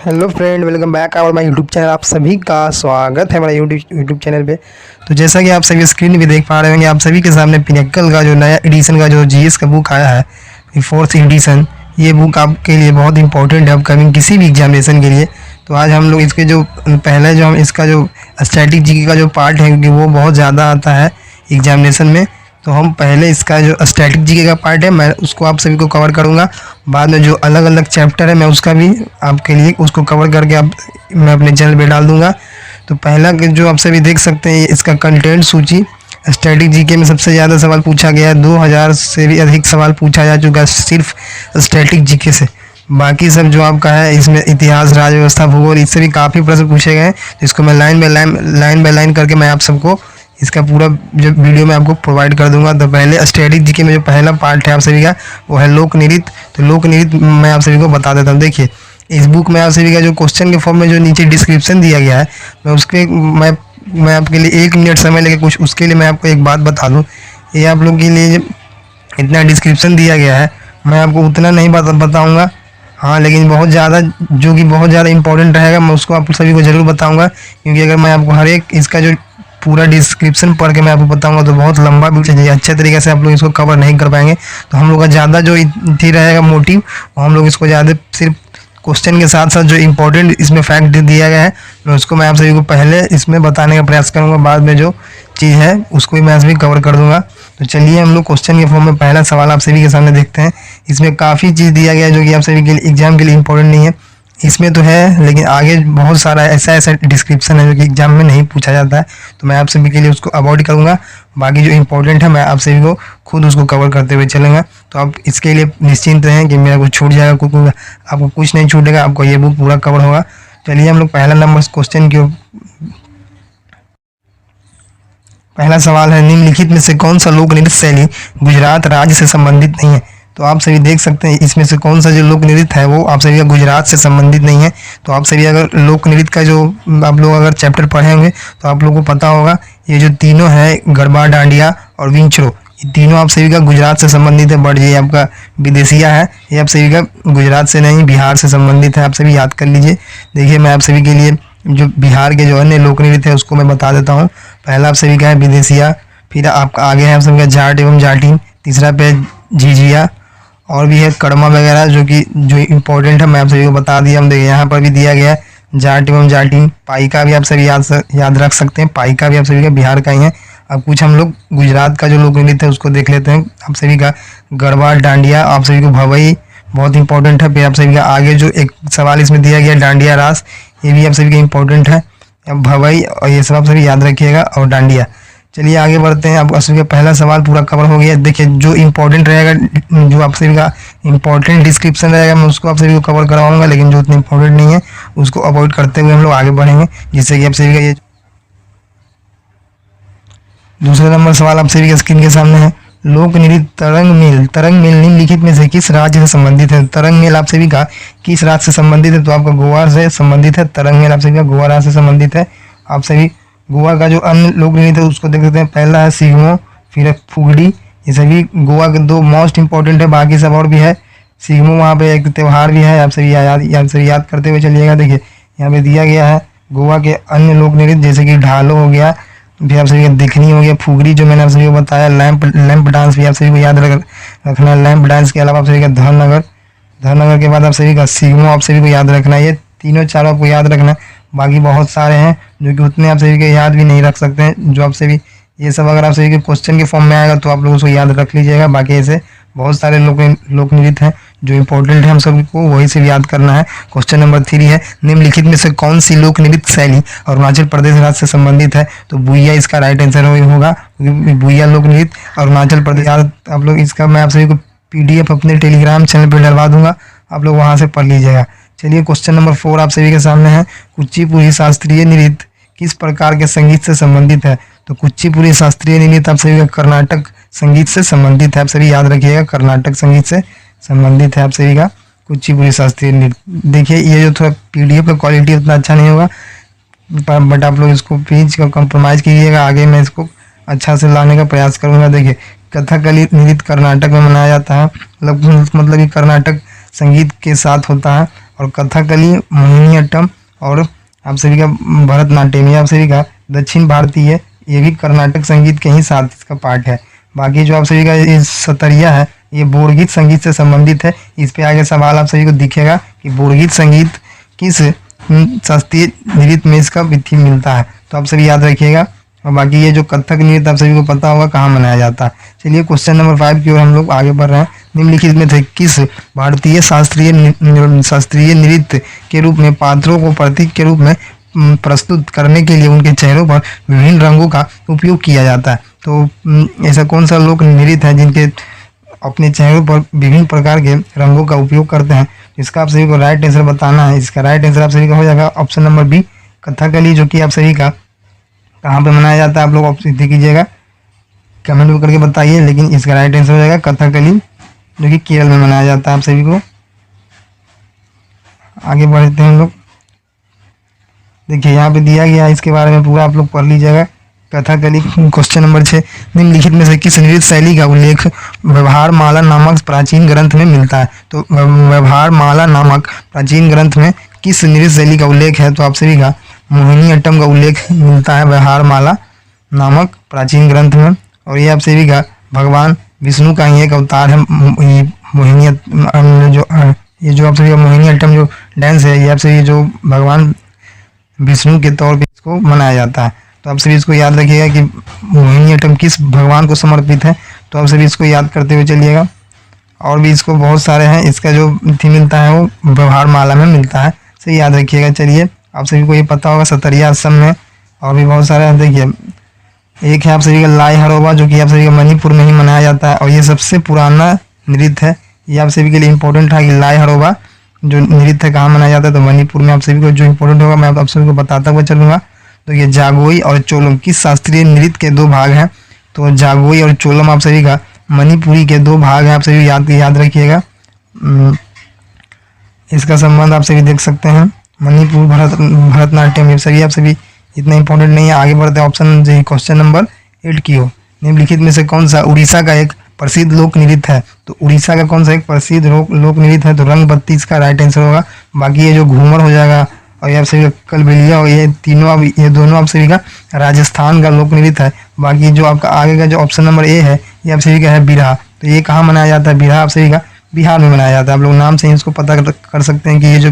Hello friend, welcome back our my YouTube channel. आप सभी का स्वागत है हमारे यूट्यूब चैनल पे। तो जैसा कि आप सभी स्क्रीन भी देख पा रहे होंगे, आप सभी के सामने पिनक्कल का जो नया एडिशन का जो जीएस का बुक आया है, 4th एडिशन। ये बुक आपके लिए बहुत इंपॉर्टेंट है अपकमिंग किसी भी एग्जामिनेशन के लिए। तो आज हम लोग इसके जो पहले जो हम इसका जो स्टैटिक जीके का जो पार्ट है, क्योंकि वो बहुत ज़्यादा आता है एग्जामिनेशन में, तो हम पहले इसका जो स्टैटिक जीके का पार्ट है मैं उसको आप सभी को कवर करूँगा। बाद में जो अलग अलग चैप्टर है मैं उसका भी आपके लिए उसको कवर करके मैं अपने चैनल पे डाल दूँगा। तो पहला जो आप सभी देख सकते हैं, इसका कंटेंट सूची। स्टैटिक जीके में सबसे ज़्यादा सवाल पूछा गया है, 2000 से भी अधिक सवाल पूछा जा चुका है सिर्फ स्टैटिक जीके से। बाकी सब जो आपका है इसमें इतिहास, राज्य व्यवस्था, भूगोल, इससे भी काफ़ी प्रश्न पूछे गए हैं, जिसको मैं लाइन बाय लाइन करके मैं आप सबको इसका पूरा जो वीडियो मैं आपको प्रोवाइड कर दूंगा। तो पहले स्टैटिक जीके में जो पहला पार्ट है आप सभी का, वो है लोक नृत्य। तो लोक नृत्य मैं आप सभी को बता देता हूँ। देखिए, इस बुक में आप सभी का जो क्वेश्चन के फॉर्म में जो नीचे डिस्क्रिप्शन दिया गया है, मैं आपके लिए 1 मिनट समय लेके कुछ उसके लिए मैं आपको एक बात बता दूँ। ये आप लोग के लिए इतना डिस्क्रिप्शन दिया गया है, मैं आपको उतना नहीं बताऊँगा, हाँ, लेकिन बहुत ज़्यादा जो कि बहुत ज़्यादा इंपॉर्टेंट रहेगा मैं उसको आप सभी को ज़रूर बताऊँगा। क्योंकि अगर मैं आपको हर एक इसका जो पूरा डिस्क्रिप्शन पढ़ के मैं आपको बताऊंगा तो बहुत लंबा वीडियो चाहिए, अच्छे तरीके से आप लोग इसको कवर नहीं कर पाएंगे। तो हम लोग का ज़्यादा जो थी रहेगा मोटिव, हम लोग इसको ज़्यादा सिर्फ क्वेश्चन के साथ साथ जो इंपॉर्टेंट इसमें फैक्ट दिया गया है मैं उसको मैं आप सभी को पहले इसमें बताने का प्रयास करूँगा। बाद में जो चीज़ है उसको भी मैं सभी कवर कर दूँगा। तो चलिए हम लोग क्वेश्चन के फॉर्म में पहला सवाल आप सभी के सामने देखते हैं। इसमें काफ़ी चीज़ दिया गया है जो कि आप सभी के लिए एग्जाम के लिए इंपॉर्टेंट नहीं है, इसमें तो है, लेकिन आगे बहुत सारा ऐसा डिस्क्रिप्शन है जो कि एग्जाम में नहीं पूछा जाता है। तो मैं आप सभी के लिए उसको अवॉइड करूँगा। बाकी जो इंपॉर्टेंट है मैं आप सभी को खुद उसको कवर करते हुए चलूँगा। तो आप इसके लिए निश्चिंत रहें कि मेरा कुछ छूट जाएगा, आपको कुछ नहीं छूटेगा, आपको ये बुक पूरा कवर होगा। चलिए हम लोग पहला नंबर क्वेश्चन की पहला सवाल है, निम्नलिखित में से कौन सा लोक नृत्य शैली गुजरात राज्य से संबंधित नहीं है? तो आप सभी देख सकते हैं इसमें से कौन सा जो लोक नृत्य है वो आप सभी का गुजरात से संबंधित नहीं है। तो आप सभी अगर लोक नृत्य का जो आप लोग अगर चैप्टर पढ़े होंगे तो आप लोगों को पता होगा, ये जो तीनों है गरबा, डांडिया और विंचरो, ये तीनों आप सभी का गुजरात से संबंधित है। बट ये आपका विदेशिया है, ये आप सभी का गुजरात से नहीं बिहार से संबंधित है, आप सभी याद कर लीजिए। देखिए, मैं आप सभी के लिए जो बिहार के जो अन्य लोक नृत्य है उसको मैं बता देता हूँ। पहला आप सभी का है विदेशिया, फिर आपका आगे है आप सभी का जाट एवं जाटिन, तीसरा पे झिझिया, और भी है कड़मा वगैरह जो इम्पोर्टेंट है मैं आप सभी को बता दिया। हम देखिए यहाँ पर भी दिया गया है जाट एवं जाटिन। पाइका भी आप सभी याद रख सकते हैं, पाइका भी आप सभी का बिहार का ही है। अब कुछ हम लोग गुजरात का जो लोक नृत्य है उसको देख लेते हैं। आप सभी का गरबा, डांडिया, आप सभी को भवई बहुत इंपॉर्टेंट है। फिर आप सभी का आगे जो एक सवाल इसमें दिया गया डांडिया रास, ये भी आप सभी का इंपॉर्टेंट है। अब भवई और ये सब आप सभी याद रखिएगा, और डांडिया। चलिए आगे बढ़ते हैं। आप सभी का पहला सवाल पूरा कवर हो गया। देखिए, जो इंपॉर्टेंट रहेगा, जो आप सभी का इंपॉर्टेंट डिस्क्रिप्शन रहेगा मैं उसको आप सभी को कवर करवाऊंगा, लेकिन जो उतना इंपॉर्टेंट नहीं है उसको अवॉइड करते हुए हम लोग आगे बढ़ेंगे, जिससे कि आप सभी का ये दूसरा नंबर सवाल आप सभी के स्क्रीन के सामने है। लोक नृत्य तरंग मेल निम्नलिखित में से किस राज्य से संबंधित है? तरंग मेल आप सभी का किस राज्य से संबंधित है? तो आपका गोवा से संबंधित है। तरंग मेल आप सभी का गोवा राज्य से संबंधित है। आप सभी गोवा का जो अन्य लोक नृत्य है उसको देख लेते हैं। पहला है सिग्मो, फिर है फुगड़ी। ये सभी गोवा के 2 मोस्ट इंपॉर्टेंट है, बाकी सब और भी है। सिग्मो वहाँ पे एक त्यौहार भी है, आप सभी याद करते हुए चलिएगा। देखिए यहाँ पे दिया गया है गोवा के अन्य लोक नृत्य जैसे कि ढालो हो गया, भी आप सभी का दिखनी हो गया, फुगड़ी जो मैंने आप सभी को बताया, लैंप डांस भी आप सभी को याद रखना है। लैंप डांस के अलावा आप सभी का धरनगर के बाद आप सभी का सिग्मो आप सभी को याद रखना है। ये तीनों चारों आपको याद रखना है। बाकी बहुत सारे हैं जो कि उतने आप सभी के याद भी नहीं रख सकते हैं, जो आप सभी ये सब अगर आप सभी के क्वेश्चन के फॉर्म में आएगा तो आप लोग उसको याद रख लीजिएगा। बाकी ऐसे बहुत सारे लोक नृत्य हैं जो इंपॉर्टेंट है, हम सभी को वही से याद करना है। क्वेश्चन नंबर 3 है, निम्नलिखित में से कौन सी लोक नृत्य शैली अरुणाचल प्रदेश राज्य से संबंधित है? तो बुइया इसका राइट आंसर होगा। बुइया लोक नृत्य अरुणाचल प्रदेश। आप लोग इसका मैं आप सभी को PDF अपने टेलीग्राम चैनल पर डलवा दूंगा, आप लोग वहाँ से पढ़ लीजिएगा। चलिए क्वेश्चन नंबर 4 आप सभी के सामने है। कुचिपुड़ी शास्त्रीय नृत्य किस प्रकार के संगीत से संबंधित है? तो कुचिपुड़ी शास्त्रीय नृत्य आप सभी का कर्नाटक संगीत से संबंधित है, आप सभी याद रखिएगा, कर्नाटक संगीत से संबंधित है आप सभी का कुचिपुड़ी शास्त्रीय नृत्य। देखिए ये जो थोड़ा PDF का क्वालिटी उतना अच्छा नहीं होगा, बट आप लोग इसको प्लीज कॉम्प्रोमाइज़ कीजिएगा, आगे मैं इसको अच्छा से लाने का प्रयास करूँगा। देखिए, कथकली नृत्य कर्नाटक में मनाया जाता है, मतलब कि कर्नाटक संगीत के साथ होता है। और कथकली, मोहिनीअट्टम और आप सभी का भरतनाट्यम, ये आप सभी का दक्षिण भारतीय, ये भी कर्नाटक संगीत के ही साथ इसका पार्ट है। बाकी जो आप सभी का ये सतरिया है ये बोरगीत संगीत से संबंधित है। इस पे आगे सवाल आप सभी को दिखेगा कि बोरगीत संगीत किस शास्त्रीय नृत्य में इसका विधि मिलता है, तो आप सभी याद रखिएगा। और बाकी ये जो कथक नृत्य आप सभी को पता होगा कहाँ मनाया जाता है। चलिए क्वेश्चन नंबर 5 की ओर हम लोग आगे बढ़ रहे हैं। निम्नलिखित में से किस भारतीय शास्त्रीय नृत्य के रूप में पात्रों को प्रतीक के रूप में प्रस्तुत करने के लिए उनके चेहरों पर विभिन्न रंगों का उपयोग किया जाता है? तो ऐसा कौन सा लोक नृत्य है जिनके अपने चेहरों पर विभिन्न प्रकार के रंगों का उपयोग करते हैं? इसका आप सभी को राइट आंसर बताना है। इसका राइट आंसर आप सभी का हो जाएगा ऑप्शन नंबर बी, कथकली, जो कि आप सभी का कहाँ पे मनाया जाता है आप लोग ऑप्शन कीजिएगा, कमेंट में करके बताइए। लेकिन इसका राइट आंसर हो जाएगा कथकली, जो कि केरल में मनाया जाता है। आप सभी को आगे बढ़ते हैं हम लोग। देखिए यहाँ पे दिया गया है, इसके बारे में पूरा आप लोग पढ़ लीजिएगा। कथकली क्वेश्चन नंबर 6, निम्नलिखित में से किस नृत्य शैली का उल्लेख व्यवहार माला नामक प्राचीन ग्रंथ में मिलता है? तो व्यवहार माला नामक प्राचीन ग्रंथ में किस नृत्य शैली का उल्लेख है? तो आप सभी का मोहिनीअट्टम का उल्लेख मिलता है व्यवहार माला नामक प्राचीन ग्रंथ में। और ये आप सभी का भगवान विष्णु का ही एक अवतार है। ये जो आप सभी का मोहिनीअट्टम जो डांस है, ये आप सभी जो भगवान विष्णु के तौर पे इसको मनाया जाता है। तो आप सभी इसको याद रखिएगा कि मोहिनीअट्टम किस भगवान को समर्पित है, तो आप सभी इसको याद करते हुए चलिएगा। और भी इसको बहुत सारे हैं, इसका जो थीम मिलता है वो व्यवहार माला में मिलता है, सही याद रखिएगा। चलिए आप सभी को ये पता होगा सतरिया असम में, और भी बहुत सारे हैं। देखिए एक है आप सभी का लाई हरोबा, जो कि आप सभी का मणिपुर में ही मनाया जाता है और ये सबसे पुराना नृत्य है। ये आप सभी के लिए इंपॉर्टेंट है कि लाई हरोबा जो नृत्य है कहाँ मनाया जाता है, तो मणिपुर में। आप सभी को जो इंपॉर्टेंट होगा मैं आप सभी को बताता हुआ चलूँगा। तो ये जागोई और चोलम किस शास्त्रीय नृत्य के दो भाग हैं? तो जागोई और चोलम आप सभी का मणिपुरी के दो भाग हैं, आप सभी याद रखिएगा। इसका संबंध आप सभी देख सकते हैं, मणिपुर भरतनाट्यम, ये सभी आप सभी इतना इंपॉर्टेंट नहीं है। आगे बढ़ते हैं ऑप्शन जो क्वेश्चन नंबर 8 की हो। निम्नलिखित में से कौन सा उड़ीसा का एक प्रसिद्ध लोक नृत्य है? तो उड़ीसा का कौन सा एक प्रसिद्ध लोक नृत्य है? तो रंगबत्ती इसका राइट आंसर होगा। बाकी ये जो घूमर हो जाएगा और ये आप सभी का कलबेलिया और ये तीनों ये दोनों आप सभी का राजस्थान का लोक नृत्य है। बाकी जो आपका आगे का जो ऑप्शन नंबर ए है ये आप सभी का है बिरहा। तो ये कहाँ मनाया जाता है? बिरहा आप सभी का बिहार में मनाया जाता है। आप लोग नाम से ही इसको पता कर सकते हैं कि ये जो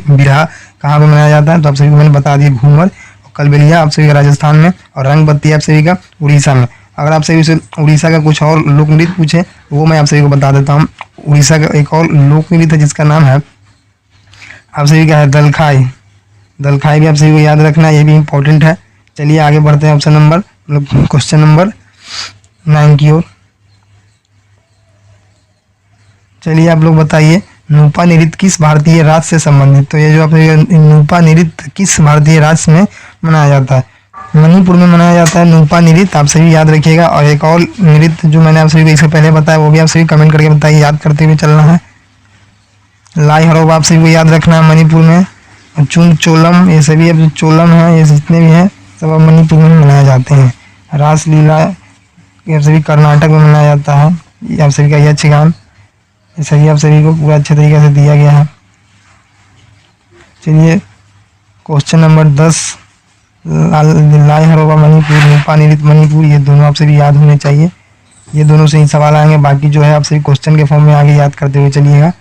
बिरहा कहाँ पे मनाया जाता है। तो आप सभी को मैंने बता दिया, घूमर और कलबेलिया आप सभी का राजस्थान में और रंगबत्ती आप सभी का उड़ीसा में। अगर आप सभी से उड़ीसा का कुछ और लोक नृत्य पूछे वो मैं आप सभी को बता देता हूँ। उड़ीसा का एक और लोक नृत्य है जिसका नाम है आप सभी का है दलखाई। दलखाई भी आप सभी को याद रखना, ये भी इंपॉर्टेंट है। चलिए आगे बढ़ते हैं ऑप्शन नंबर क्वेश्चन नंबर 9 की ओर। चलिए आप लोग बताइए नूपा नृत्य किस भारतीय राज्य से संबंधित? तो ये जो आप नूपा नृत्य किस भारतीय राज्य में मनाया जाता है? मणिपुर में मनाया जाता है नूपा नृत्य, आप सभी याद रखिएगा। और एक और नृत्य जो मैंने आप सभी को इससे पहले बताया वो भी आप सभी कमेंट करके बताइए, याद करते हुए चलना है। लाई हरोबा आप सभी को याद रखना है मणिपुर में। चुंग चोलम, ये सभी अब चोलम है, ये जितने भी हैं सब अब मणिपुर में मनाए जाते हैं। रासलीला ये सभी कर्नाटक में मनाया जाता है। ये आप सभी का यक्षगान, ये सभी आप सभी को पूरा अच्छे तरीके से दिया गया है। चलिए क्वेश्चन नंबर 10, लाई हरोबा मणिपुर, नूपा नृत्य मणिपुर, ये दोनों आप सभी याद होने चाहिए। ये दोनों से ही सवाल आएंगे, बाकी जो है आप सभी क्वेश्चन के फॉर्म में आगे याद करते हुए चलिएगा।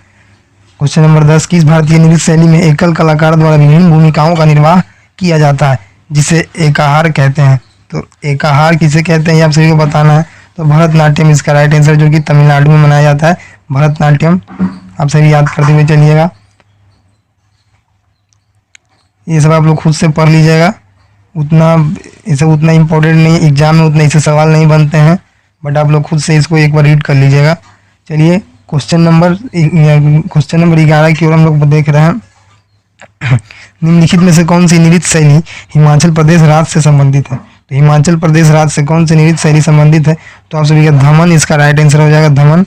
क्वेश्चन नंबर 10, किस भारतीय नृत्य शैली में एकल कलाकार द्वारा विभिन्न भूमिकाओं का निर्वाह किया जाता है जिसे एकाहार कहते हैं? तो एकाहार किसे कहते हैं ये आप सभी को बताना है। तो भरतनाट्यम इसका राइट आंसर, जो कि तमिलनाडु में मनाया जाता है भरतनाट्यम, आप सभी याद करते हुए चलिएगा। ये सब आप लोग खुद से पढ़ लीजिएगा, उतना इसे उतना इम्पोर्टेंट नहीं, एग्जाम में उतने इससे सवाल नहीं बनते हैं, बट आप लोग खुद से इसको एक बार रीड कर लीजिएगा। चलिए क्वेश्चन नंबर 11 की ओर हम लोग देख रहे हैं। निम्नलिखित में से कौन सी नृत्य शैली हिमाचल प्रदेश राज्य से संबंधित है? तो हिमाचल प्रदेश राज्य से कौन सी नृत्य शैली संबंधित है? तो आप सभी का धमन इसका राइट आंसर हो जाएगा। धमन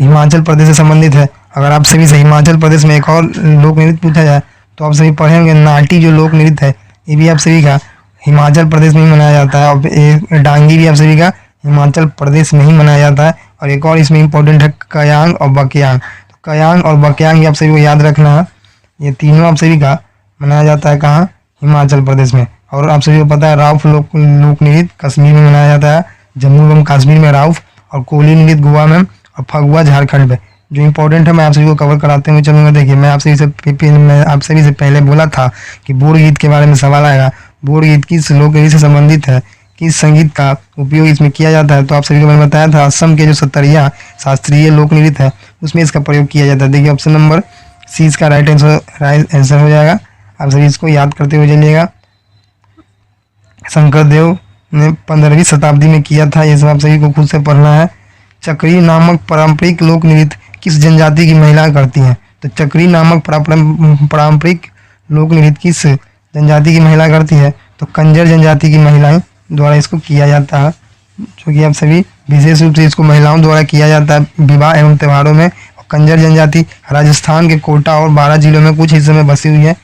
हिमाचल प्रदेश से संबंधित है। अगर आप सभी से हिमाचल प्रदेश में एक और लोक नृत्य पूछा जाए तो आप सभी पढ़ेंगे नाटी जो लोक नृत्य है, ये भी आप सभी का हिमाचल प्रदेश में ही मनाया जाता है। और डांगी भी आप सभी का हिमाचल प्रदेश में ही मनाया जाता है। और एक और इसमें इंपॉर्टेंट है कयांग और बकयांग। तो कयांग और बकयांग आप सभी को याद रखना है। ये तीनों आप सभी का मनाया जाता है कहाँ, हिमाचल प्रदेश में। और आप सभी को पता है राउफ लोक नृत्य कश्मीर में मनाया जाता है, जम्मू एवं कश्मीर में राउफ, और कोली नृत्य गोवा में, और फगुआ झारखंड में। जो इंपॉर्टेंट है मैं आप सभी को कवर कराते हुए चलूंगा। देखिए मैं आप सभी से पहले बोला था कि बोर्ड गीत के बारे में सवाल आएगा। बोर्ड गीत किस लोकगीत से संबंधित है, किस संगीत का उपयोग इसमें किया जाता है, तो आप सभी को मैंने बताया था असम के जो सतरिया शास्त्रीय लोक नृत्य है उसमें इसका प्रयोग किया जाता है। देखिए ऑप्शन नंबर सी इसका राइट आंसर हो जाएगा। आप सभी इसको याद करते हुए चलिएगा। शंकरदेव ने 15वीं शताब्दी में किया था, ये सब आप सभी को खुद से पढ़ना है। चक्री नामक पारंपरिक लोक नृत्य किस जनजाति की महिला करती हैं, तो चक्री नामक पारंपरिक लोक नृत्य किस जनजाति की महिला करती है, तो कंजर जनजाति की महिलाएं द्वारा इसको किया जाता है, जो कि आप सभी विशेष रूप से इसको महिलाओं द्वारा किया जाता है विवाह एवं त्योहारों में। और कंजर जनजाति राजस्थान के कोटा और 12 जिलों में कुछ हिस्सों में बसी हुई है।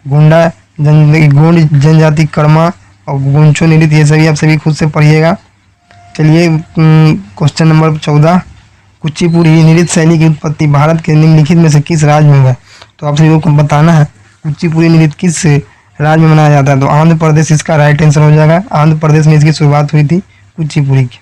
गोंड जनजाति कर्मा और गोंचो नृत्य, ये सभी आप सभी खुद से पढ़िएगा। चलिए क्वेश्चन नंबर 14, कुचिपुड़ी नृत्य शैली की उत्पत्ति भारत के निम्नलिखित में से किस राज्य में है, तो आप सभी को बताना है कुचिपुड़ी नृत्य किस राज्य में मनाया जाता है, तो आंध्र प्रदेश इसका राइट आंसर हो जाएगा। आंध्र प्रदेश में इसकी शुरुआत हुई थी कुचिपुड़ी की।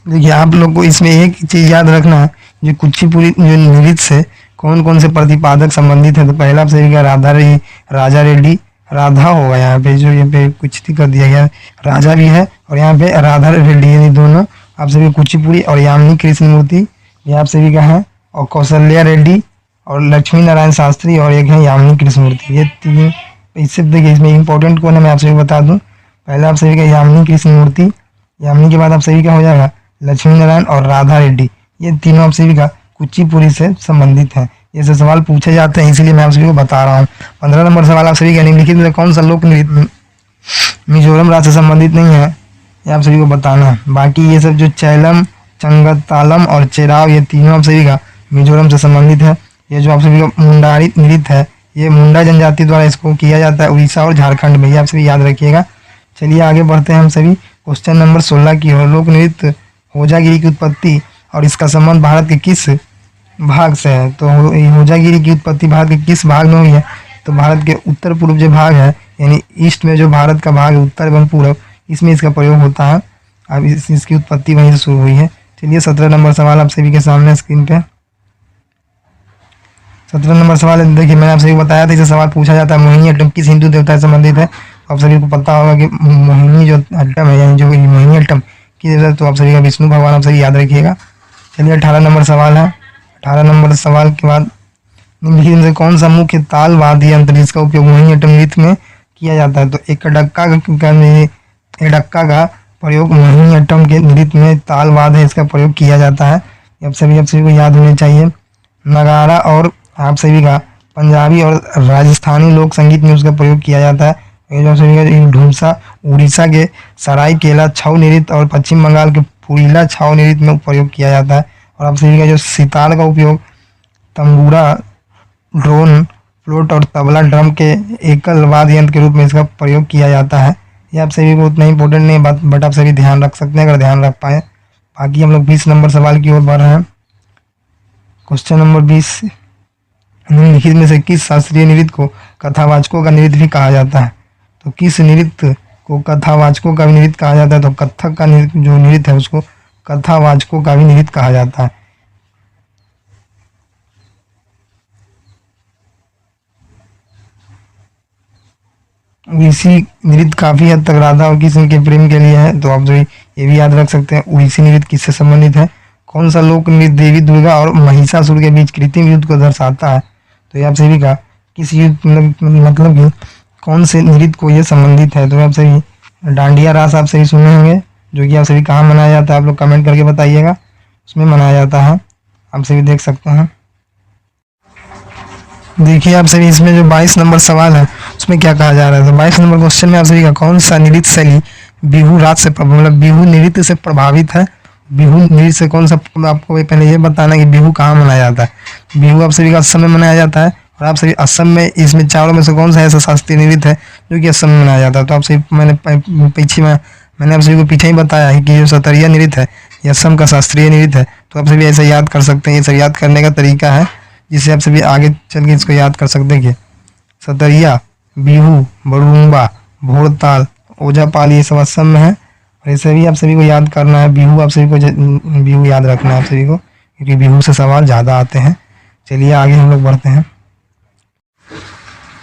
देखिए आप लोग को इसमें एक चीज याद रखना है, जो कुचिपुड़ी जो नृत्य से कौन कौन से प्रतिपादक संबंधित है, तो पहला आप सभी का राजा रेड्डी, राधा होगा यहाँ पे, जो यहाँ पे कुछ कर दिया गया, राजा भी है और यहाँ पे राधा रेड्डी, यानी दोनों आप सभी कुचिपुड़ी। और यामिनी कृष्ण मूर्ति ये आप सभी का है, और कौशल्या रेड्डी और लक्ष्मी नारायण शास्त्री, और एक है यामिनी कृष्ण मूर्ति। ये तीन इससे देखिए इसमें इंपॉर्टेंट कौन है मैं आप सभी बता दूं। पहला आप सभी का यामिनी कृष्ण मूर्ति, यामिनी के बाद आप सभी का हो जाएगा लक्ष्मी नारायण और राधा रेड्डी। ये तीनों आप सभी का कुचिपुड़ी से संबंधित हैं। ये सब सवाल पूछे जाते हैं इसीलिए मैं आप सभी को बता रहा हूँ। 15 नंबर सवाल आप सभी का निम्नलिखित में कौन सा लोक नृत्य मिजोरम राज्य से संबंधित नहीं है, ये आप सभी को बताना है। बाकी ये सब जो चैलम, चंगतालम और चेराव, ये तीनों आप सभी का मिजोरम से संबंधित है। ये जो आप सभी का मुंडारी नृत्य है ये मुंडा जनजाति द्वारा इसको किया जाता है उड़ीसा और झारखंड में, ये आप सभी याद रखिएगा। चलिए आगे बढ़ते हैं हम सभी क्वेश्चन नंबर 16 की ओर। लोक नृत्य होजागिरी की उत्पत्ति और इसका संबंध भारत के किस भाग से है, तो होजागिरी की उत्पत्ति भारत के किस भाग में हुई है, तो भारत के उत्तर पूर्व जो भाग है यानी ईस्ट में जो भारत का भाग है उत्तर एवं पूर्व, इसमें इसका प्रयोग होता है। अब इसकी उत्पत्ति वहीं से शुरू हुई है। चलिए 17 नंबर सवाल आप सभी के सामने स्क्रीन पे। 17 नंबर सवाल देखिए मैंने आप सभी को बताया था इसे सवाल पूछा जाता है मोहिनी अट्टम किस हिंदू देवता से संबंधित है। आप सभी को पता होगा कि मोहिनी जो अट्टम है यानी जो मोहिनी अट्टम की देवता, तो आप सभी का विष्णु भगवान आप सभी याद रखिएगा। चलिए 18 नंबर सवाल है। 18 नंबर सवाल के बाद निम्नलिखित से कौन सा मुख्य ताल वाद्य यंत्र जिसका उपयोग मोहिनी अट्टम नृत्य में किया जाता है, तो एक डक्का का प्रयोग मोहिनी अट्टम के नृत्य में ताल वाद्य है इसका प्रयोग किया जाता है। आप सभी को याद होने चाहिए। नगारा और आप सभी का पंजाबी और राजस्थानी लोक संगीत में उसका प्रयोग किया जाता है। ये जो सभी का ढूंसा उड़ीसा के सरायकेला छऊ नृत्य और पश्चिम बंगाल के पुरीला छऊ नृत्य में प्रयोग किया जाता है। और आप सभी का जो सितार का उपयोग तंबूरा, ड्रोन, फ्लूट और तबला ड्रम के एकल वाद्य यंत्र के रूप में इसका प्रयोग किया जाता है। ये आप सभी को उतना इंपॉर्टेंट नहीं है बट आप सभी ध्यान रख सकते हैं अगर ध्यान रख पाए। बाकी हम लोग 20 नंबर सवाल की ओर बढ़ रहे हैं। क्वेश्चन नंबर 20, निम्नलिखित में से किस शास्त्रीय नृत्य को कथावाचकों का नृत्य भी कहा जाता है, तो किस नृत्य को कथावाचकों का भी नृत्य कहा जाता है, तो कथक का जो नृत्य है उसको कथावाचकों का भी नृत्य कहा जाता है। उड़ीसी नृत्य काफी हद तक राधा और कृष्ण के प्रेम के लिए है, तो आप जो ये भी याद रख सकते हैं उड़ीसी नृत्य किससे संबंधित है। कौन सा लोक नृत्य देवी दुर्गा और महिषासुर के बीच कृत्रिम युद्ध को दर्शाता है, तो ये आप सभी का किस युद्ध मतलब कि कौन से नृत्य को ये संबंधित है, तो आप सभी डांडिया रास आप सभी सुने होंगे जो कि आप सभी कहाँ मनाया जाता है, आप लोग कमेंट करके बताइएगा, उसमें मनाया जाता है। आप सभी देख सकते हैं। देखिए आप सभी इसमें जो 22 नंबर सवाल है उसमें क्या कहा जा रहा है, तो 22 नंबर क्वेश्चन में आप सभी का कौन सा नृत्य शैली बिहू रात से मतलब बिहू नृत्य से प्रभावित है। बिहू नृत्य से कौन सा, आपको पहले ये बताना कि बिहू कहाँ मनाया जाता है। बिहू आप सभी का असम में मनाया जाता है और आप सभी असम में इसमें चारों में से कौन सा ऐसा शास्त्रीय नृत्य है जो कि असम में मनाया जाता है, तो आप सभी मैंने आप सभी को पीछे ही बताया है कि जो सतरिया नृत्य है ये असम का शास्त्रीय नृत्य है, तो आप सभी ऐसा याद कर सकते हैं। ये सब याद करने का तरीका है जिससे आप सभी आगे चल के इसको याद कर सकते हैं कि सतरिया, बिहू, बड़ुम्बा, भोरताल, ओझापाल ये सब असम में है। और ये सभी आप सभी को याद करना है। बिहू आप सभी को बिहू याद रखना है आप सभी को, क्योंकि बिहू से सवाल ज़्यादा आते हैं। चलिए आगे हम लोग बढ़ते हैं।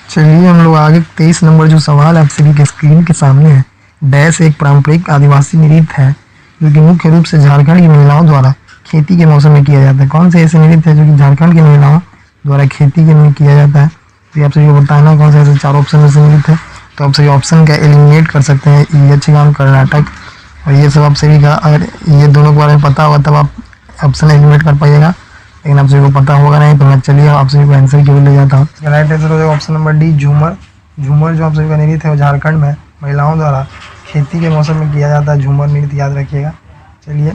चलिए हम लोग आगे 23 नंबर जो सवाल आप सभी के स्क्रीन के सामने है। डैश एक पारंपरिक आदिवासी नृत्य है जो कि मुख्य रूप से झारखंड की महिलाओं द्वारा खेती के मौसम में किया जाता है। कौन से ऐसे नृत्य है जो कि झारखंड की महिलाओं द्वारा खेती के में किया जाता है? तो ये आप सभी को बताना कौन से ऐसे 4 ऑप्शन में से नृत्य है। तो आप सभी ऑप्शन का एलिमिनेट कर सकते हैं। यक्षगान, कर्नाटक और ये सब आप सभी का, अगर ये दोनों के बारे में पता होगा तब आप ऑप्शन एलिमिनेट कर पाइएगा, लेकिन आप सभी को पता होगा नहीं तो मैं चलिए आप सभी को आंसर की ओर ले जाता हूँ। राइट आंसर हो जाएगा ऑप्शन नंबर डी, झूमर। झूमर जो आप सभी का नृत्य है वो झारखंड में महिलाओं द्वारा खेती के मौसम में किया जाता है। झूमर नृत्य याद रखिएगा। चलिए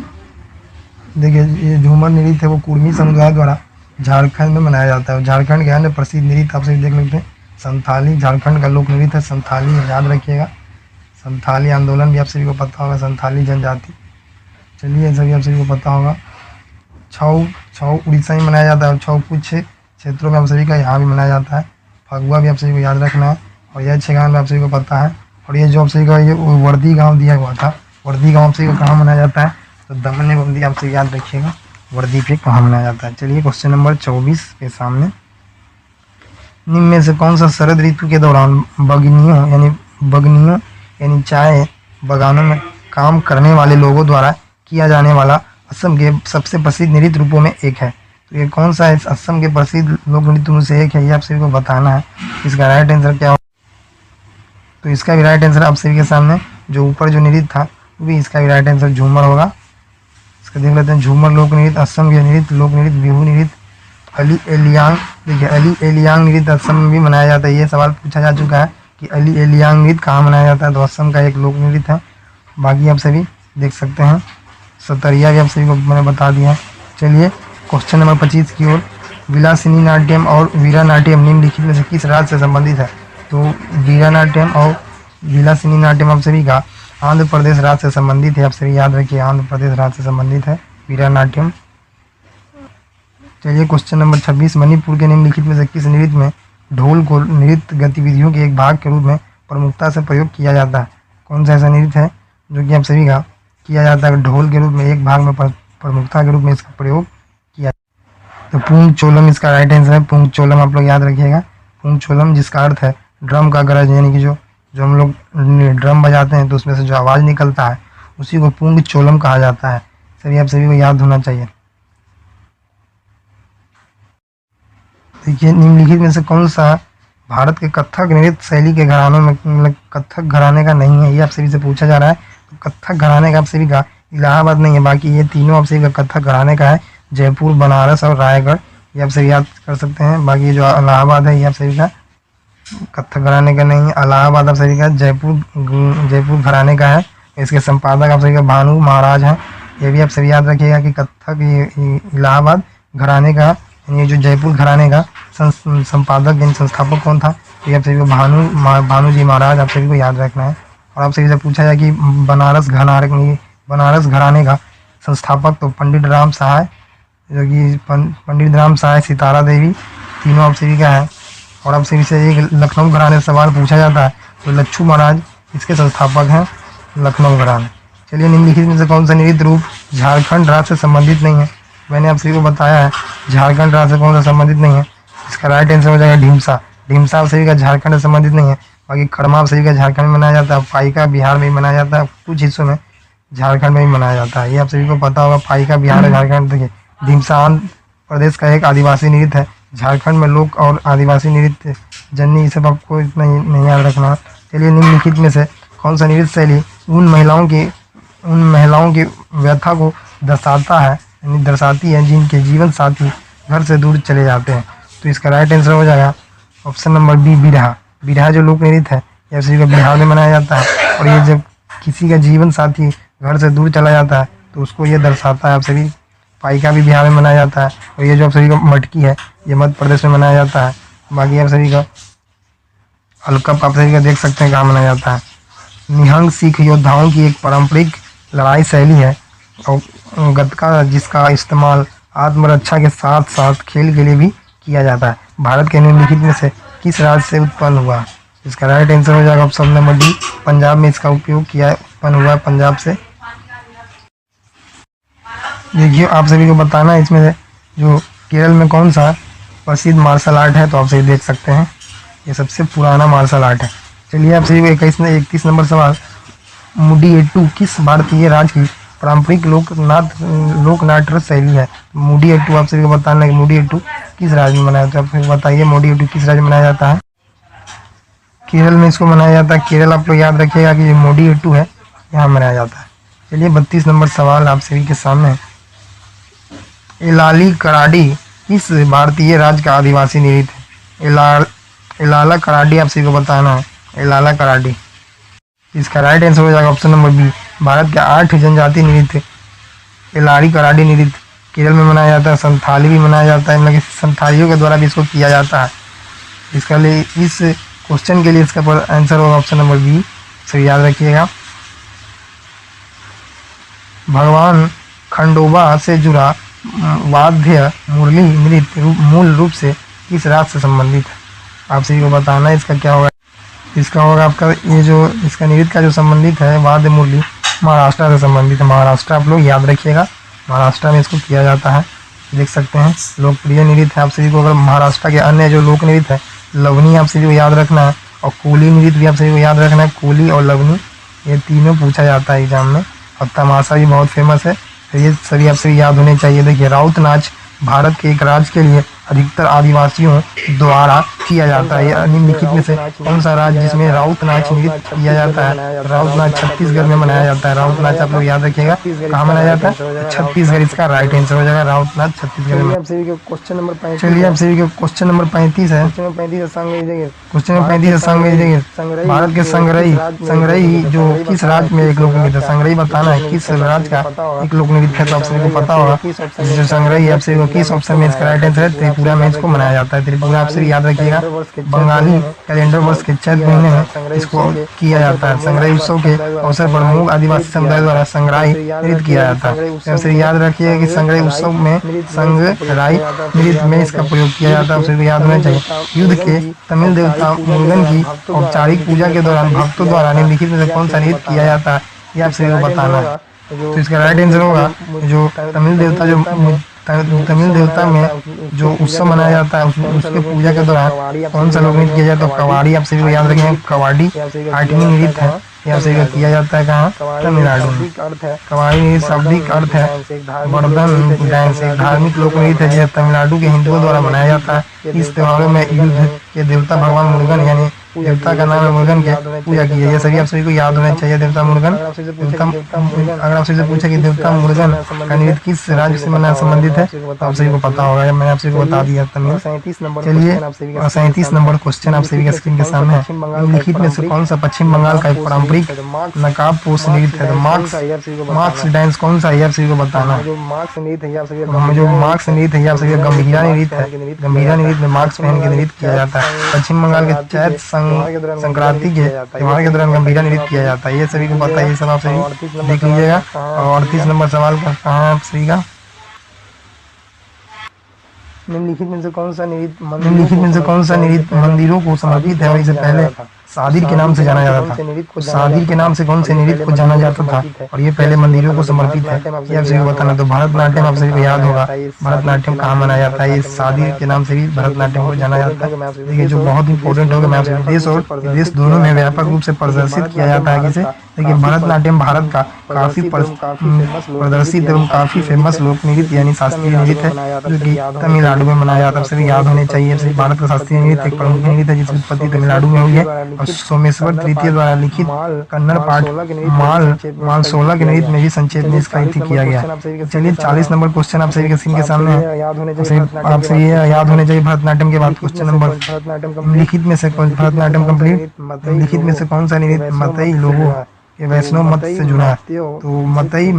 देखिए, ये झूमर नृत्य है वो कुर्मी समुदाय द्वारा झारखंड में मनाया जाता है। झारखंड के अन्य प्रसिद्ध नृत्य आप सभी देख लेते हैं। संथाली झारखंड का लोक नृत्य है, संथाली याद रखिएगा। संथाली आंदोलन भी आप सभी को पता होगा, संथाली जनजाति। चलिए सभी आप सभी को पता होगा। छऊ, छऊ उड़ीसा में मनाया जाता है। छऊ कुछ क्षेत्रों में आप सभी का यहाँ भी मनाया जाता है। फगुआ भी आप सभी को याद रखना है। और यक्षगान में आप सभी को पता है। और ये जो आप सभी का ये वर्दी गांव दिया हुआ था, वर्दी गांव आप सभी को कहाँ मनाया जाता है? तो दमन में बंदी आप सभी याद रखिएगा, वर्दी पे कहाँ मनाया जाता है। चलिए क्वेश्चन नंबर 24 के सामने, निम्न में से कौन सा शरद ऋतु के दौरान बगनियों यानी चाय बागानों में काम करने वाले लोगों द्वारा किया जाने वाला असम के सबसे प्रसिद्ध नृत्य रूपों में एक है? तो ये कौन सा है असम के प्रसिद्ध लोक नृत्य में से एक है, ये आप सभी को बताना है। इसका राइट आंसर क्या हो? तो इसका भी राइट आंसर आप सभी के सामने जो ऊपर जो नृत्य था वो भी इसका भी राइट आंसर झूमर होगा। इसका देख लेते हैं। झूमर लोक नृत्य, असम के नृत्य, लोक नृत्य, बिहू नृत्य, अली एलियांग। देखिए अली एलियांग नृत्य असम में भी मनाया जाता है। ये सवाल पूछा जा चुका है कि अली एलियांग नृत्य कहाँ मनाया जाता है, तो असम का एक लोक नृत्य है। बाकी आप सभी देख सकते हैं। सतरिया भी आप सभी को मैंने बता दिया है। चलिए क्वेश्चन नंबर 25 की ओर, विलासिनी नाट्यम और वीरा नाट्यम निम्नलिखित में से किस राज्य से संबंधित है? तो वीरा नाट्यम और विलासिनी नाट्यम आप सभी का आंध्र प्रदेश राज्य से संबंधित है। आप सभी याद रखिए, आंध्र प्रदेश राज्य से संबंधित है वीरा नाट्यम। चलिए क्वेश्चन नंबर 26, मणिपुर के निम्नलिखित में से किस नृत्य में ढोल को नृत्य गतिविधियों के एक भाग के रूप में प्रमुखता से प्रयोग किया जाता है? कौन सा ऐसा नृत्य है जो कि आप सभी का किया जाता है ढोल के रूप में एक भाग में प्रमुखता के रूप में इसका प्रयोग किया? तो पुंग चोलम इसका राइट आंसर है। पुंग चोलम आप लोग याद रखिएगा। पुंग चोलम जिसका अर्थ है ड्रम का गरज, यानी कि जो हम लोग ड्रम बजाते हैं तो उसमें से जो आवाज़ निकलता है उसी को पुंग चोलम कहा जाता है। सभी आप सभी को याद होना चाहिए। देखिए निम्नलिखित में से कौन सा भारत के कथक नृत्य शैली के घरानों में, मतलब कथक घराने का नहीं है, ये आप सभी से पूछा जा रहा है। तो कथक घराने का आप सभी का इलाहाबाद नहीं है, बाकी ये तीनों आप सभी का कथक घराने का है। जयपुर, बनारस और रायगढ़, ये आप सभी याद कर सकते हैं। बाकी जो इलाहाबाद है ये आप सभी का कथक घराने का नहीं है। इलाहाबाद आप सभी का जयपुर घराने का है। इसके संपादक आप सभी का भानु महाराज हैं। ये भी आप सभी याद रखिएगा कि कथक इलाहाबाद घराने का, ये जो जयपुर घराने का संपादक यानी संस्थापक कौन था? तो ये आप सभी को भानु जी महाराज आप सभी को याद रखना है। और आप सभी से पूछा जाए कि बनारस घराने का संस्थापक तो पंडित राम सहाय, जो कि पंडित राम सहाय, सितारा देवी, तीनों आप सभी का है। और आप सभी से एक लखनऊ घराने से सवाल पूछा जाता है तो लच्छू महाराज इसके संस्थापक हैं, लखनऊ घराने। चलिए निम्नलिखित में से कौन सा नृत्य रूप झारखंड राज्य से संबंधित नहीं है? मैंने आप सभी को बताया है झारखंड राज्य से कौन सा संबंधित नहीं है। इसका राइट आंसर हो जाएगा ढीमसा। ढीमसा आप सभी का झारखंड से संबंधित नहीं है। बाकी खड़मा आप सभी का झारखंड में मनाया जाता है। पाइका बिहार में भी मनाया जाता है, कुछ हिस्सों में झारखंड में भी मनाया जाता है। ये आप सभी को पता होगा, पाइका बिहार और झारखंड। देखिए ढीमसा आंध्र प्रदेश का एक आदिवासी नृत्य है। झारखंड में लोक और आदिवासी नृत्य जन्नी, ये सब आपको इतना नहीं याद रखना। चलिए निम्नलिखित में से कौन सा नृत्य शैली उन महिलाओं की व्यथा को दर्शाती है जिनके जीवन साथी घर से दूर चले जाते हैं? तो इसका राइट आंसर हो जाएगा ऑप्शन नंबर बी, बिरहा। बिरहा जो लोक नृत्य है यह सभी का बिहार में मनाया जाता है। और ये जब किसी का जीवन साथी घर से दूर चला जाता है तो उसको ये दर्शाता है। आप सभी पाइका भी बिहार में मनाया जाता है। और ये जो आप सभी का मटकी है ये मध्य प्रदेश में मनाया जाता है। बाकी आप सभी का अलकप आप सभी का देख सकते हैं कहाँ मनाया जाता है। निहंग सिख योद्धाओं की एक पारंपरिक लड़ाई शैली है और गतका, जिसका इस्तेमाल आत्मरक्षा के साथ साथ खेल के लिए भी किया जाता है। भारत के निम्नलिखित में से किस राज्य से उत्पन्न हुआ? इसका राइट आंसर हो जाएगा ऑप्शन नंबर डी, पंजाब में इसका उपयोग किया, उत्पन्न हुआ है पंजाब से। देखिए आप सभी को बताना है इसमें जो केरल में कौन सा प्रसिद्ध मार्शल आर्ट है, तो आप सभी देख सकते हैं ये सबसे पुराना मार्शल आर्ट है। चलिए आप सभी को 31 नंबर सवाल, मुडियट्टू किस भारतीय राज्य की पारंपरिक लोकनाट्य शैली है? मुडियट्टू आप सभी को बताना है कि मुडियट्टू किस राज्य में मनाया जाता है। आप सभी बताइए मुडियट्टू किस राज्य में मनाया जाता है? केरल में इसको मनाया जाता है। केरल आप लोग याद रखिएगा कि मुडियट्टू है, यहाँ मनाया जाता है। चलिए 32 नंबर सवाल आप सभी के सामने, इलाली कराडी किस भारतीय राज्य का आदिवासी नृत्य है? इलाला कराडी आप सभी को बताना है, इलाला कराडी। इसका राइट आंसर हो जाएगा ऑप्शन नंबर बी, भारत के 8 जनजाति नृत्य इलारी कराडी नृत्य केरल में मनाया जाता है। संथाली भी मनाया जाता है, मतलब संथालियों के द्वारा भी इसको किया जाता है। इसका लिए इस क्वेश्चन के लिए इसका आंसर होगा ऑप्शन नंबर बी, सही याद रखिएगा। भगवान खंडोबा से जुड़ा वाद्य मुरली नृत्य मूल रूप से किस राज्य से संबंधित है? आप सभी को बताना है इसका क्या होगा। इसका होगा आपका ये जो इसका नृत्य का जो संबंधित है वाद्य मुरली, महाराष्ट्र से संबंधित है। महाराष्ट्र आप लोग याद रखिएगा, महाराष्ट्र में इसको किया जाता है। देख सकते हैं लोकप्रिय नृत्य है। आप सभी को अगर महाराष्ट्र के अन्य जो लोक नृत्य है, लवनी आप सभी को याद रखना है, और कोली नृत्य भी आप सभी को याद रखना है। कोली और लवनी ये तीनों पूछा जाता है एग्जाम में, और तमाशा भी बहुत फेमस है, तो ये सभी आप सभी याद होने चाहिए। देखिए राउत नाच भारत के एक राज्य के लिए अधिकतर आदिवासियों द्वारा किया जाता है। ये निम्नलिखित में से कौन सा राज्य जिसमें राउत नाच नृत्य किया जाता है? राउत नाच छत्तीसगढ़ में मनाया जाता है। राउत नाच आप लोग याद रखिएगा कहाँ मनाया जाता है? छत्तीसगढ़ इसका राइट आंसर हो जाएगा, राउत नाच छत्तीसगढ़ में। क्वेश्चन नंबर 35, चलिए आप सभी को क्वेश्चन नंबर 35 है। क्वेश्चन नंबर 35 संग्रही भारत के संग्रही जो किस राज्य में एक लोक नृत्य है? संग्रही बताना है किस राज्य का एक लोक नृत्य है, तो आप सभी को पता होगा। जो संग्रही आप सभी को किस ऑप्शन में इसका राइट आंसर है? त्रिपुरा में इसको मनाया जाता है। त्रिपुरा आप सभी याद रखिएगा, बंगाली कैलेंडर वर्ष के चैत महीने में इसको किया जाता है। संग्रही उत्सव के अवसर पर मूल आदिवासी समुदाय द्वारा संग्रही नृत्य किया जाता है। आप सभी याद रखिएगा कि संग्रही उत्सव में संग्रही नृत्य में इसका प्रयोग किया जाता है। आप सभी याद होना चाहिए। युद्ध के तमिल देवता मुरुगन की औपचारिक पूजा के दौरान भक्तों द्वारा निम्नलिखित में से कौन सा नृत्य किया जाता है, ये आप सभी को बताना है। तो इसका राइट आंसर होगा जो तमिल देवता में जो उत्सव मनाया जाता है उसके पूजा के दौरान कौन सा लोक नृत्य किया जाता है? तो कवाड़ी आप सभी को याद रखेंगे, कवाड़ी 8वीं नृत्य है, ये आप सभी को किया जाता है कहाँ? तमिलनाडु में। कवाड़ी नृत्य शाब्दिक अर्थ है वर्धन डांस, एक धार्मिक लोक नृत्य है जिसे तमिलनाडु के हिंदुओं द्वारा मनाया जाता है। इस त्योहारों में युद्ध के देवता भगवान मुरुगन यानी देवता का नाम है मुरुगन के पूजा की है। ये सभी आप सभी को याद होना चाहिए। देवता मुरुगन, अगर आप सभी से पूछे कि देवता मुरुगन का नृत्य किस राज्य से संबंधित है, तो आप सभी को पता होगा, मैंने आप सभी को बता दिया तमिल। चलिए 37 नंबर क्वेश्चन आप सभी के स्क्रीन के सामने है। निम्नलिखित में से कौन सा पश्चिम बंगाल का एक पारंपरिक नकाबपोश नृत्य है? मार्क्स डांस कौन सा है, आप सभी को बताना है। जो मार्क्स नृत्य है आप सभी गंभीरा नृत्य है। गंभीरा नृत्य में मार्क्स पहन के नृत्य किया जाता है। पश्चिम बंगाल के चैत संक्रांति के त्योहार के दौरान गंभीरा नृत्य किया जाता है। ये सभी को पता है, ये सब आप सभी देख लीजिएगा। और 38 नंबर सवाल का कहाँ है आप सभी का? निम्नलिखित में से कौन सा नृत्य मंदिरों को समर्पित है और इसे पहले सादिर के नाम से जाना जाता था? सादिर के नाम से कौन से नृत्य को जाना जाता था और ये पहले मंदिरों को समर्पित है, ये आप सभी को बताना। तो भरतनाट्यम आप सभी को याद होगा, भरतनाट्यम कहाँ मनाया जाता है? ये सादिर के नाम से भी भरतनाट्यम को जाना जाता है। देखिए जो बहुत इंपॉर्टेंट होगा, मैं आप सभी देश और विदेश दोनों में व्यापक रूप से प्रदर्शित किया जाता है। किसे? देखिए भरतनाट्यम भारत का काफी प्रदर्शित एवं काफी फेमस लोक नृत्य यानी शास्त्रीय नृत्य है जो कि तमिलनाडु में मनाया जाता है। सभी याद होने चाहिए। भारत का शास्त्रीय नृत्य एक प्रमुख नृत्य है जिसकी उत्पत्ति तमिलनाडु में हुई है और सोमेश्वर तृतीय द्वारा लिखित कन्नड़ पाठ माल 16 के नृत्य में भी संक्षेप में इसका नृत्य किया गया। चलिए 40 नंबर क्वेश्चन आप सभी के स्क्रीन के सामने है। आप सभी याद होने चाहिए भरतनाट्यम के बाद क्वेश्चन नंबर लिखित में से भरतनाट्यम कंप्लीट लिखित में से कौन सा नृत्य मतई लोगों के वैष्णव मत से जुड़ा है? तो मतई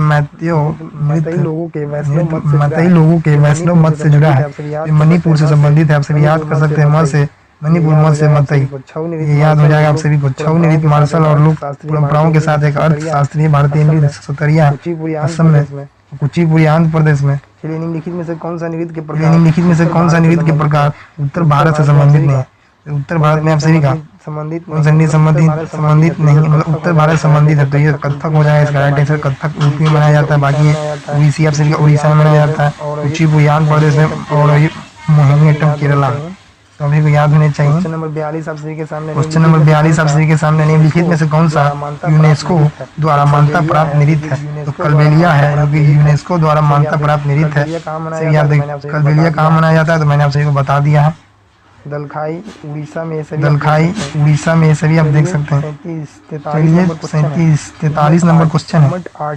लोगों के वैष्णव मत से जुड़ा है। ये मणिपुर से संबंधित है। आप सभी याद कर सकते हैं म से मणिपुर मत से मतई, ये याद हो जाएगा आप सभी को। छऊ नृत्य मार्शल और लोक परंपराओं के साथ एक अर्थ शास्त्रीय भारतीय नृत्य सतरिया असम में कुचिपुड़ी आंध्र प्रदेश में। चलिए निम्नलिखित में से कौन सा नृत्य के प्रकार निम्नलिखित में से कौन सा नृत्य के प्रकार उत्तर भारत से संबंधित नहीं है? उत्तर भारत में आप सभी का संबंधित कौन सा नृत्य संबंधित नहीं, मतलब उत्तर भारत संबंधित है, तो ये कथक हो जाएगा। इसका राइट आंसर कथक यूपी में मनाया जाता है, बाकी उड़ीसी आप सभी का उड़ीसा में मनाया जाता है, कुचिपुड़ी आंध्र प्रदेश में, और ये मोहिनीअट्टम केरला। तो अभी को याद होने चाहिए। क्वेश्चन नंबर 42 आप सभी के सामने क्वेश्चन नंबर 42 आप सभी के सामने निम्नलिखित में से कौन सा यूनेस्को द्वारा मान्यता प्राप्त नृत्य है? तो कलबेलिया है, जो कि यूनेस्को द्वारा मान्यता प्राप्त नृत्य है। कलबेलिया कहाँ मनाया जाता है? तो मैंने आप सभी को बता दिया है, दलखाई उड़ीसा में। दलखाई उड़ीसा में, सभी आप देख सकते हैं। चलिए 43 नंबर क्वेश्चन है।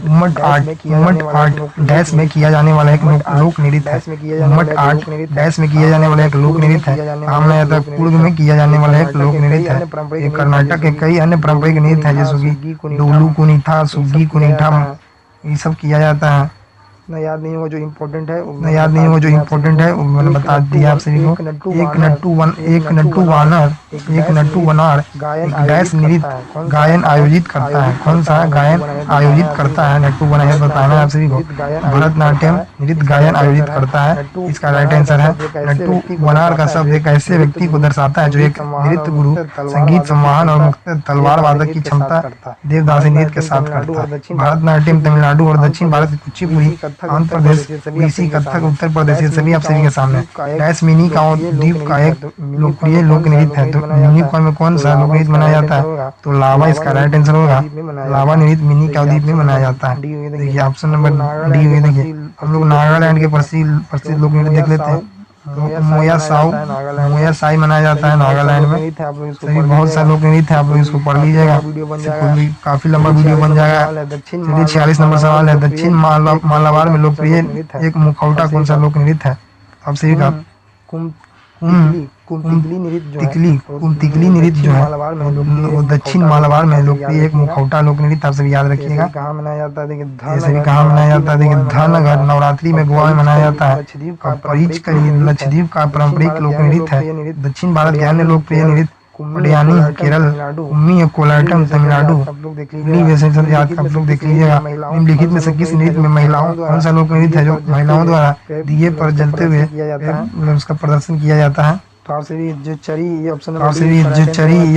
उम्मट आर्ट डैश में किया जाने वाला एक लोक नृत्य है। उम्मट आर्ट डैश में किया जाने वाला एक लोक नृत्य है। कहाँ मनाया जाता है? कुर्ग में किया जाने वाला एक लोक नृत्य है। ये कर्नाटक के कई अन्य पारंपरिक नृत्य है, जैसे कि डोलू कुनीठा, सुग्गी कुनीठा, ये सब किया जाता है। ना याद नहीं होगा जो इम्पोर्टेंट है, ना याद नहीं होगा जो इम्पोर्टेंट है, वो मैंने बता दिया आप सभी को। एक नट्टू वनार एक डैश नृत्य गायन आयोजित करता है। कौन सा गायन आयोजित करता है? नट्टू वनार, यह बताना है आप सभी को। भरतनाट्यम नृत्य गायन आयोजित करता है, इसका राइट आंसर है। नट्टू वनार का शब्द एक ऐसे व्यक्ति को दर्शाता है जो एक नृत्य गुरु, संगीत संवाहन और मुक्त तलवार वादक की क्षमता देवदासी नृत्य के साथ करता है। भरतनाट्यम तमिलनाडु और दक्षिण भारत की कुचिपुड़ी आंध्र प्रदेश, उड़ीसी, कथक उत्तर प्रदेश, ये सभी आप सभी के सामने। डैश मिनी काओ द्वीप का एक लोकप्रिय लोक नृत्य है। तो मिनी काओ में कौन सा लोक नृत्य मनाया जाता है? तो लावा इसका राइट आंसर होगा। लावा नृत्य मिनी काओ द्वीप में मनाया जाता है। देखिए ऑप्शन नंबर डी हुई। देखिए हम लोग नागालैंड के प्रसिद्ध लोक नृत्य देख लेते हैं। तो मोया साई मनाया जाता है नागालैंड में। सभी बहुत सारे लोक नृत्य है, आप लोग इसको पढ़ लीजिएगा, काफी लंबा वीडियो बन जाएगा। चलिए 46 नंबर सवाल है। दक्षिण मालाबार में लोकप्रिय एक मुखौटा कौन सा लोक नृत्य है? आप सही का कुमतिकली नृत्य जो है वो दक्षिण मालाबार में लोकप्रिय एक मुखौटा लोक नृत्य, आप सभी याद रखिएगा। कहाँ मनाया जाता है? देखिए ये सभी कहाँ मनाया जाता है? देखिए धनगर नवरात्रि में गोवा में मनाया जाता है। और परिच लक्षद्वीप का पारंपरिक लोक नृत्य है। दक्षिण भारत के अन्य लोकप्रिय नृत्य पडियानी केरल, कुम्मी और कोलाटम तमिलनाडु। आप लोग देख लीजिएगा। निम्नलिखित में से किस नृत्य में महिलाओं कौन सा लोक नृत्य है जो महिलाओं द्वारा दिए पर जलते हुए उसका प्रदर्शन किया जाता है? तो आपसे भी जो चरी, ये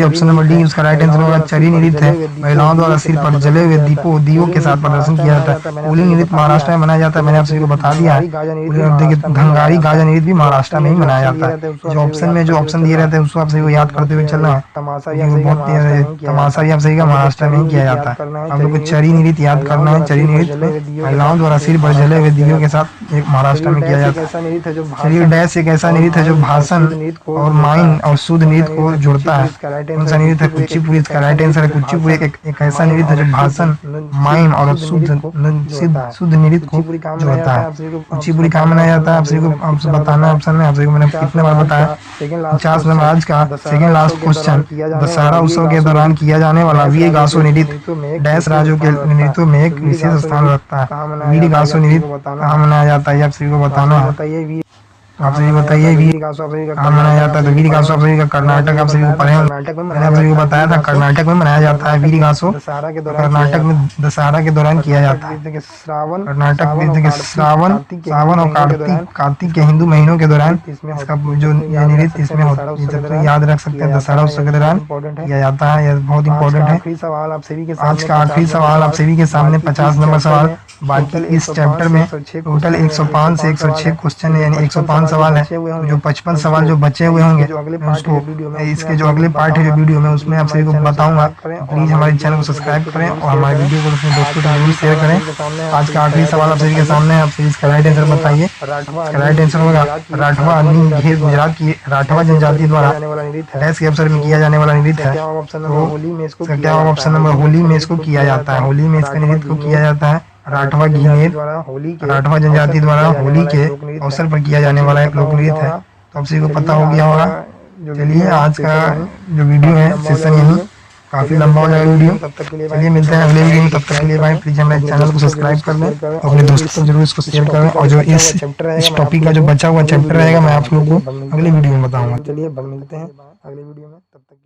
ऑप्शन नंबर डी उसका राइट आंसर होगा। चरी नृत्य है, महिलाओं द्वारा सिर पर जले हुए दियो के साथ प्रदर्शन किया जाता है। होली नृत्य महाराष्ट्र में मनाया जाता है, मैंने आप सभी को बता दिया है। देखिए धनगारी गाजा नृत्य भी महाराष्ट्र में ही मनाया जाता है। जो ऑप्शन दिए रहते हैं उसको आप सभी को याद करते हुए चलना है। तमाशा भी आप सभी का महाराष्ट्र में ही किया जाता है। आप लोग को चरी नृत्य याद करना है। चरी नृत्य महिलाओं द्वारा सिर पर जले हुए दियो के साथ एक महाराष्ट्र में किया जाता है। चलिए डैश एक ऐसा नृत्य है जो भाषण और माइन और शुद्ध नृत्य को जोड़ता है। कौन सा नृत्य है? कुचिपुड़ी, इसका राइट आंसर है। कुचिपुड़ी एक ऐसा नृत्य है जो भाषण, माइन और शुद्ध नृत्य को जोड़ता है। कुचिपुड़ी कहाँ मनाया जाता है? आप सभी को आपसे बताना है ऑप्शन में। आप सभी को मैंने कितने बार बताया? 50 नंबर। आज का सेकंड लास्ट क्वेश्चन। दशहरा उत्सव के दौरान किया जाने वाला वीर गासो नृत्य डैश राज्यों के नृत्यों में एक विशेष स्थान रखता है। वीर गासो नृत्य कहाँ मनाया जाता है? आप सभी को बताना है। आप सभी बताइए वीर गासो कहाँ मनाया जाता है? तो वीर गासो आप सभी का कर्नाटक, आप सभी को पढ़े, मैंने आप सभी को बताया था कर्नाटक में मनाया जाता है वीर गासो। कर्नाटक में दशहरा के दौरान किया जाता है। कर्नाटक में देखिए सावन और कार्तिक के हिंदू महीनों के दौरान इसका जो ये नृत्य इसमें होता, याद रख सकते हैं, दशहरा उत्सव के दौरान किया जाता है। यह बहुत इंपॉर्टेंट है। आज का आखिरी सवाल आप सभी के सामने 50 नंबर सवाल। बाकी इस चैप्टर में टोटल 105 से 106 क्वेश्चन है, यानी 105 सवाल है। जो 55 सवाल जो बचे हुए होंगे उसको इसके जो अगले पार्ट है जो वीडियो में उसमें आप सभी को बताऊंगा। प्लीज हमारे चैनल को सब्सक्राइब करें और हमारे वीडियो को अपने दोस्तों को जरूर शेयर करें। आज का आखिरी सवाल आप सभी के सामने है। आप सभी इसका राइट आंसर बताइए। इसका राइट आंसर होगा राठवा नील गुजरात की राठवा जनजाति द्वारा डैश के अवसर में किया जाने वाला नृत्य है। क्या ऑप्शन नंबर? होली में इसको किया जाता है। होली में इसका नृत्य को किया जाता है। राठवा जनजाति द्वारा होली के अवसर पर किया जाने वाला एक लोक नृत्य है। तो आप सभी को पता हो गया होगा। चलिए आज का जो वीडियो है सेशन यही काफी लंबा हो जाएगा वीडियो। चलिए मिलते हैं अगले वीडियो में, तब तक के लिए भाई प्लीज हमारे चैनल को सब्सक्राइब कर लें, अपने दोस्तों को जरूर इसको शेयर करें। और जो इस टॉपिक का जो बचा हुआ चैप्टर रहेगा मैं आप लोगों को अगले वीडियो में बताऊंगा। चलिए मिलते हैं अगले वीडियो में, तब तक